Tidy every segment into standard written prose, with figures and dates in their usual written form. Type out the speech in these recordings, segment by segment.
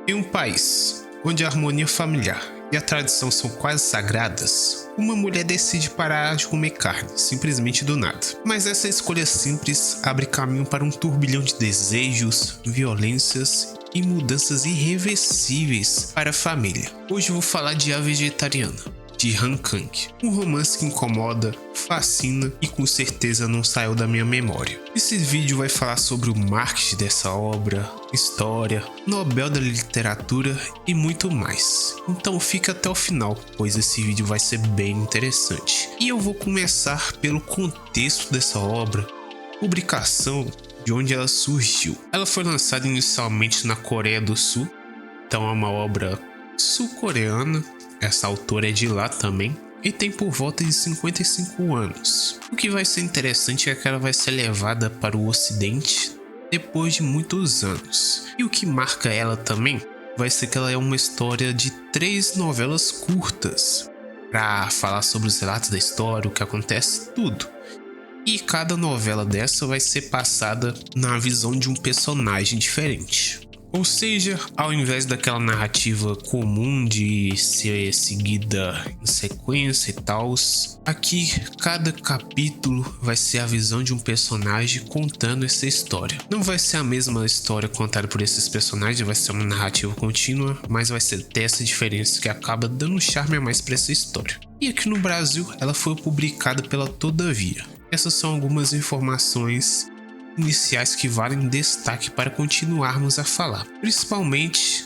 Em um país onde a harmonia familiar e a tradição são quase sagradas, uma mulher decide parar de comer carne, simplesmente do nada. Mas essa escolha simples abre caminho para um turbilhão de desejos, violências e mudanças irreversíveis para a família. Hoje eu vou falar de A Vegetariana, de Han Kang, um romance que incomoda, fascina e com certeza não saiu da minha memória. Esse vídeo vai falar sobre o marketing dessa obra, história, Nobel da literatura e muito mais. Então fica até o final, pois esse vídeo vai ser bem interessante. E eu vou começar pelo contexto dessa obra, publicação, de onde ela surgiu. Ela foi lançada inicialmente na Coreia do Sul, então é uma obra sul-coreana. Essa autora é de lá também e tem por volta de 55 anos. O que vai ser interessante é que ela vai ser levada para o ocidente depois de muitos anos. E o que marca ela também vai ser que ela é uma história de 3 novelas curtas para falar sobre os relatos da história, o que acontece, tudo. E cada novela dessa vai ser passada na visão de um personagem diferente. Ou seja, ao invés daquela narrativa comum de ser seguida em sequência e tal, aqui cada capítulo vai ser a visão de um personagem contando essa história. Não vai ser a mesma história contada por esses personagens, vai ser uma narrativa contínua, mas vai ter essa diferença que acaba dando um charme a mais para essa história. E aqui no Brasil, ela foi publicada pela Todavia. Essas são algumas informações iniciais que valem destaque para continuarmos a falar, principalmente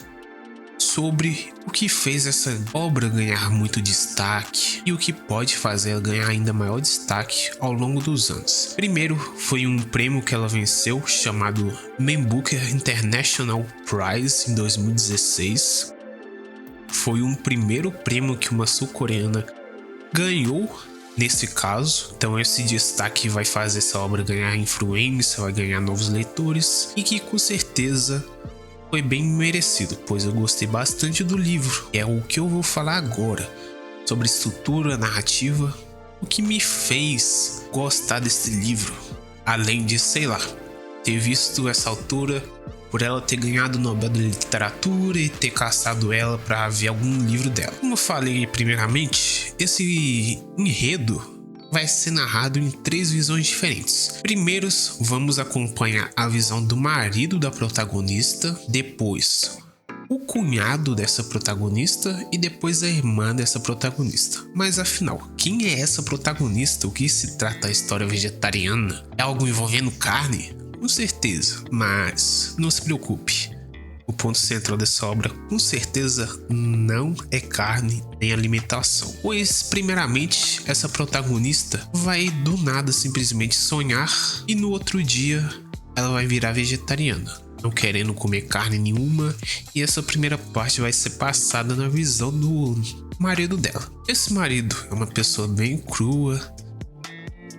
sobre o que fez essa obra ganhar muito destaque e o que pode fazer ela ganhar ainda maior destaque ao longo dos anos. Primeiro, foi um prêmio que ela venceu chamado Man Booker International Prize em 2016. Foi um primeiro prêmio que uma sul-coreana ganhou nesse caso, então esse destaque vai fazer essa obra ganhar influência, vai ganhar novos leitores e que com certeza foi bem merecido, pois eu gostei bastante do livro. É o que eu vou falar agora, sobre estrutura narrativa, o que me fez gostar desse livro, além de, sei lá, ter visto essa autora por ela ter ganhado o Nobel da Literatura e ter caçado ela para ver algum livro dela. Como eu falei primeiramente, esse enredo vai ser narrado em 3 visões diferentes. Primeiro, vamos acompanhar a visão do marido da protagonista, depois o cunhado dessa protagonista e depois a irmã dessa protagonista. Mas afinal, quem é essa protagonista? O que se trata a história vegetariana? É algo envolvendo carne? Com certeza, mas não se preocupe. O ponto central dessa obra, com certeza, não é carne nem alimentação. Pois, primeiramente, essa protagonista vai do nada simplesmente sonhar e no outro dia ela vai virar vegetariana, não querendo comer carne nenhuma, e essa primeira parte vai ser passada na visão do marido dela. Esse marido é uma pessoa bem crua,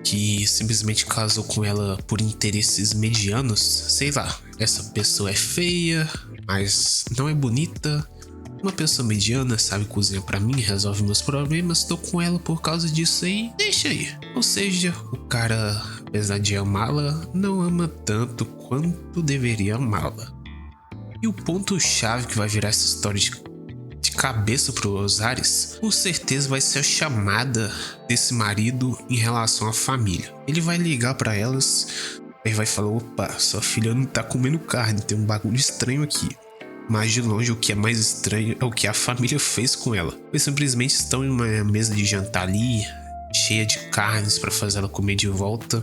que simplesmente casou com ela por interesses medianos. Sei lá, essa pessoa é feia, mas não é bonita. Uma pessoa mediana, sabe cozinhar pra mim, resolve meus problemas, tô com ela por causa disso aí, deixa aí. Ou seja, o cara, apesar de amá-la, não ama tanto quanto deveria amá-la. E o ponto-chave que vai virar essa história de cabeça pros ares, com certeza vai ser a chamada desse marido em relação à família. Ele vai ligar pra elas e vai falar: opa, sua filha não tá comendo carne, tem um bagulho estranho aqui. Mas de longe o que é mais estranho é o que a família fez com ela. Eles simplesmente estão em uma mesa de jantar ali, cheia de carnes pra fazer ela comer de volta.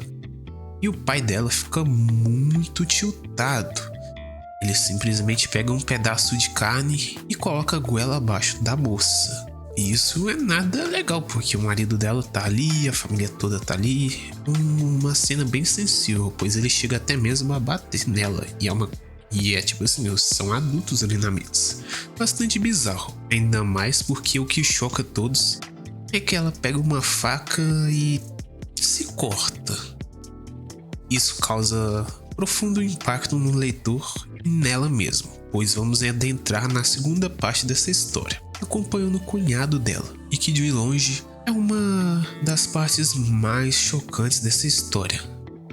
E o pai dela fica muito tiltado. Ele simplesmente pega um pedaço de carne e coloca a goela abaixo da moça. E isso não é nada legal, porque o marido dela tá ali, a família toda tá ali. Uma cena bem sensível, pois ele chega até mesmo a bater nela. E é tipo assim, são adultos ali na mesa. Bastante bizarro, ainda mais porque o que choca todos é que ela pega uma faca e se corta. Isso causa profundo impacto no leitor e nela mesmo, pois vamos adentrar na segunda parte dessa história, acompanhando o cunhado dela, e que de longe é uma das partes mais chocantes dessa história,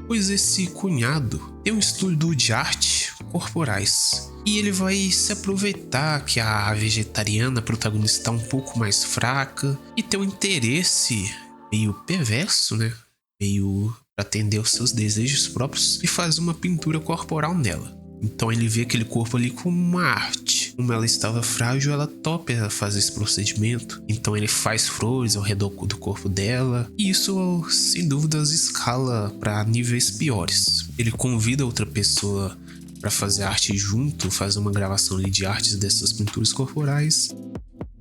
pois esse cunhado tem um estudo de arte corporais E ele vai se aproveitar que a vegetariana protagonista está um pouco mais fraca e ter um interesse meio perverso, né? Meio para atender aos seus desejos próprios e faz uma pintura corporal nela. Então ele vê aquele corpo ali como uma arte. Como ela estava frágil, ela topa fazer esse procedimento. Então ele faz flores ao redor do corpo dela. E isso, sem dúvidas, escala para níveis piores. Ele convida outra pessoa para fazer arte junto, fazer uma gravação ali de artes dessas pinturas corporais.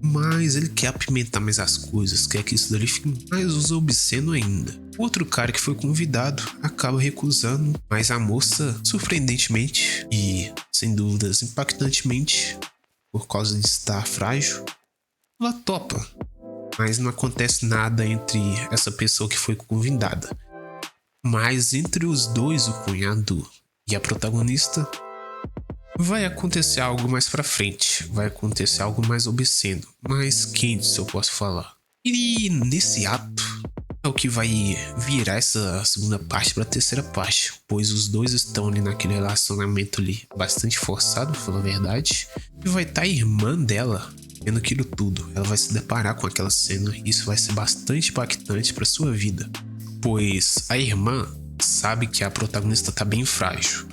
Mas ele quer apimentar mais as coisas, quer que isso dali fique mais obsceno ainda. Outro cara que foi convidado acaba recusando, mas a moça, surpreendentemente e sem dúvidas impactantemente, por causa de estar frágil, ela topa. Mas não acontece nada entre essa pessoa que foi convidada. Mas entre os dois, o cunhado e a protagonista, vai acontecer algo mais pra frente. Vai acontecer algo mais obsceno, mais quente, se eu posso falar. E nesse ato é o que vai virar essa segunda parte pra terceira parte. Pois os dois estão ali naquele relacionamento ali bastante forçado, pra falar a verdade. E vai estar a irmã dela vendo aquilo tudo. Ela vai se deparar com aquela cena. E isso vai ser bastante impactante pra sua vida. Pois a irmã sabe que a protagonista tá bem frágil.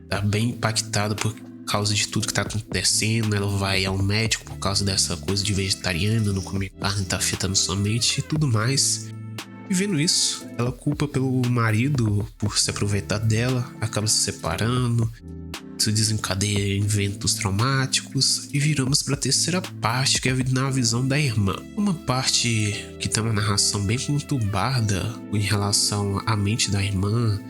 Tá bem impactada por causa de tudo que tá acontecendo. Ela vai ao médico por causa dessa coisa de vegetariana, não comer carne, tá afetando sua mente e tudo mais. E vendo isso, ela culpa pelo marido por se aproveitar dela, acaba se separando, isso desencadeia eventos traumáticos e viramos para a terceira parte, que é na visão da irmã. Uma parte que tem uma narração bem conturbada em relação à mente da irmã.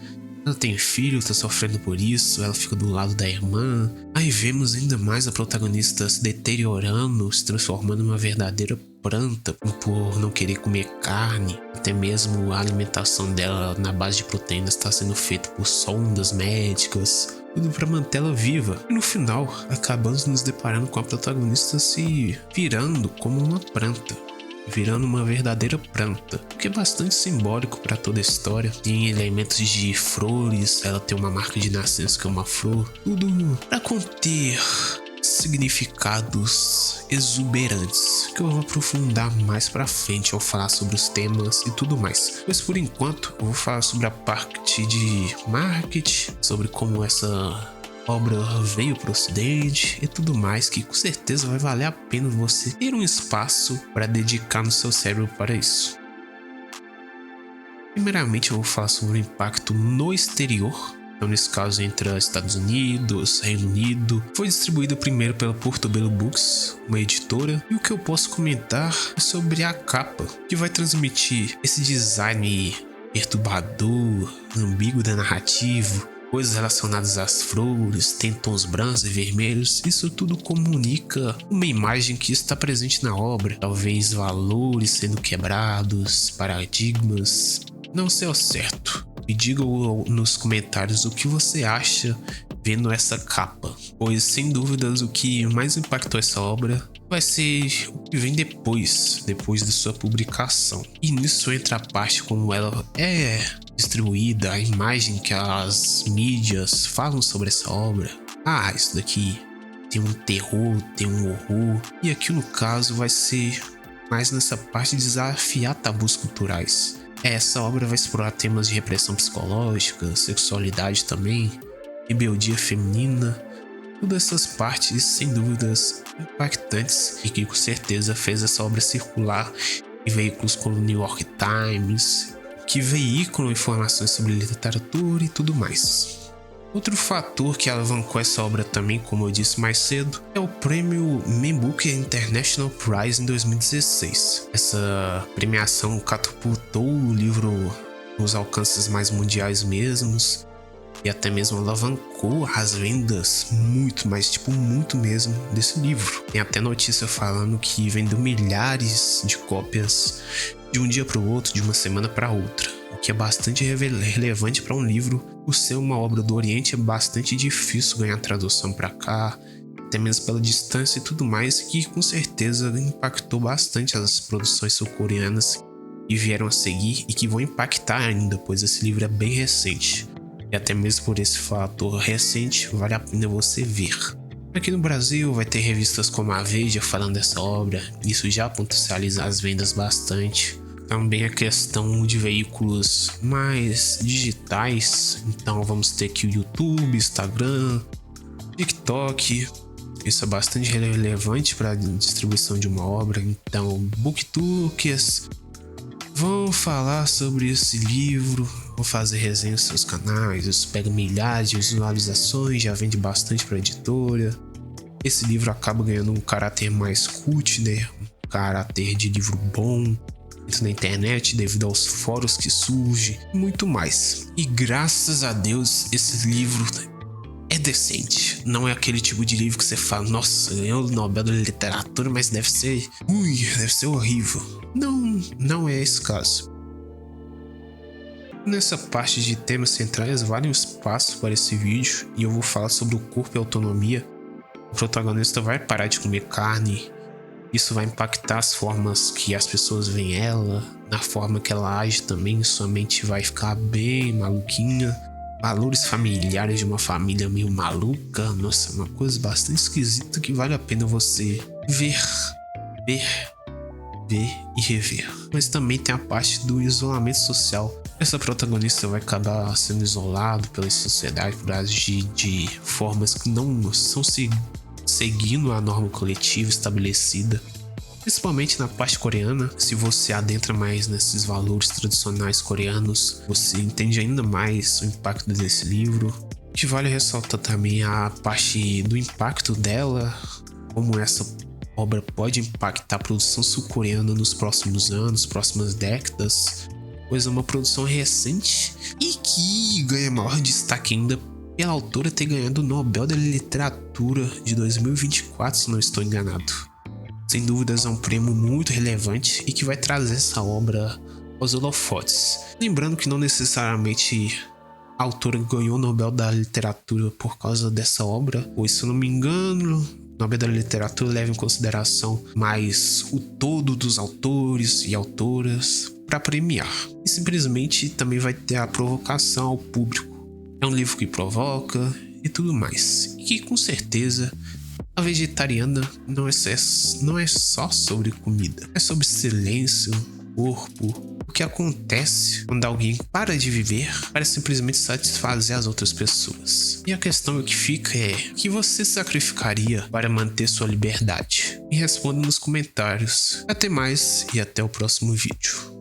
Ela tem filho, tá sofrendo por isso, ela fica do lado da irmã. Aí vemos ainda mais a protagonista se deteriorando, se transformando numa verdadeira planta por não querer comer carne. Até mesmo a alimentação dela na base de proteínas está sendo feita por sondas médicas, tudo para mantê-la viva. E no final, acabamos nos deparando com a protagonista se virando como uma planta. Virando uma verdadeira planta, o que é bastante simbólico para toda a história. Tem elementos de flores, ela tem uma marca de nascença que é uma flor, tudo para conter significados exuberantes, que eu vou aprofundar mais pra frente ao falar sobre os temas e tudo mais. Mas por enquanto eu vou falar sobre a parte de marketing, sobre como essa obra veio para o ocidente e tudo mais, que com certeza vai valer a pena você ter um espaço para dedicar no seu cérebro para isso. Primeiramente eu vou falar sobre o impacto no exterior. Então, nesse caso, entre Estados Unidos, Reino Unido. Foi distribuído primeiro pela Portobello Books, uma editora. E o que eu posso comentar é sobre a capa, que vai transmitir esse design perturbador, ambíguo da narrativa, coisas relacionadas às flores, tem tons brancos e vermelhos. Isso tudo comunica uma imagem que está presente na obra. Talvez valores sendo quebrados, paradigmas. Não sei ao certo. Me diga nos comentários o que você acha vendo essa capa, pois sem dúvidas o que mais impactou essa obra vai ser o que vem depois da sua publicação. E nisso entra a parte como ela é distribuída, a imagem que as mídias falam sobre essa obra. Ah, isso daqui tem um terror, tem um horror, e aqui no caso vai ser mais nessa parte de desafiar tabus culturais. Essa obra vai explorar temas de repressão psicológica, sexualidade também, rebeldia feminina, todas essas partes sem dúvidas impactantes e que com certeza fez essa obra circular em veículos como o New York Times, que veiculam informações sobre literatura e tudo mais. Outro fator que alavancou essa obra também, como eu disse mais cedo, é o prêmio Man Booker International Prize em 2016. Essa premiação catapultou o livro nos alcances mais mundiais mesmos e até mesmo alavancou as vendas muito, mas tipo muito mesmo desse livro. Tem até notícia falando que vendeu milhares de cópias de um dia para o outro, de uma semana para outra, o que é bastante relevante para um livro. Por ser uma obra do Oriente, é bastante difícil ganhar tradução para cá, até mesmo pela distância e tudo mais, que com certeza impactou bastante as produções sul-coreanas que vieram a seguir e que vão impactar ainda, pois esse livro é bem recente. E até mesmo por esse fator recente, vale a pena você ver. Aqui no Brasil vai ter revistas como a Veja falando dessa obra, isso já potencializa as vendas bastante. Também a questão de veículos mais digitais, então vamos ter aqui o YouTube, Instagram, TikTok. Isso é bastante relevante para a distribuição de uma obra. Então, booktokers vão falar sobre esse livro, vão fazer resenhas nos seus canais. Isso pega milhares de visualizações, já vende bastante para a editora. Esse livro acaba ganhando um caráter mais cult, né? Um caráter de livro bom na internet devido aos fóruns que surgem e muito mais. E graças a Deus esse livro é decente. Não é aquele tipo de livro que você fala, nossa, ganhou o Nobel da Literatura, mas deve ser ruim, deve ser horrível. Não é esse caso. Nessa parte de temas centrais, vale um espaço para esse vídeo e eu vou falar sobre o corpo e autonomia. O protagonista vai parar de comer carne. Isso vai impactar as formas que as pessoas veem ela, na forma que ela age também, sua mente vai ficar bem maluquinha. Valores familiares de uma família meio maluca, nossa, é uma coisa bastante esquisita que vale a pena você ver e rever. Mas também tem a parte do isolamento social. Essa protagonista vai acabar sendo isolado pela sociedade por agir de formas que não estão seguindo a norma coletiva estabelecida. Principalmente na parte coreana, se você adentra mais nesses valores tradicionais coreanos, você entende ainda mais o impacto desse livro. E vale ressaltar também a parte do impacto dela, como essa obra pode impactar a produção sul-coreana nos próximos anos, próximas décadas, pois é uma produção recente e que ganha maior destaque ainda pela autora ter ganhado o Nobel da Literatura de 2024, se não estou enganado. Sem dúvidas é um prêmio muito relevante e que vai trazer essa obra aos holofotes. Lembrando que não necessariamente a autora ganhou o Nobel da Literatura por causa dessa obra, pois se eu não me engano, o Nobel da Literatura leva em consideração mais o todo dos autores e autoras para premiar. E simplesmente também vai ter a provocação ao público. É um livro que provoca e tudo mais. E que com certeza a vegetariana não é só sobre comida, é sobre silêncio, corpo, o que acontece quando alguém para de viver para simplesmente satisfazer as outras pessoas. E a questão que fica é: o que você sacrificaria para manter sua liberdade? Me responda nos comentários. Até mais e até o próximo vídeo.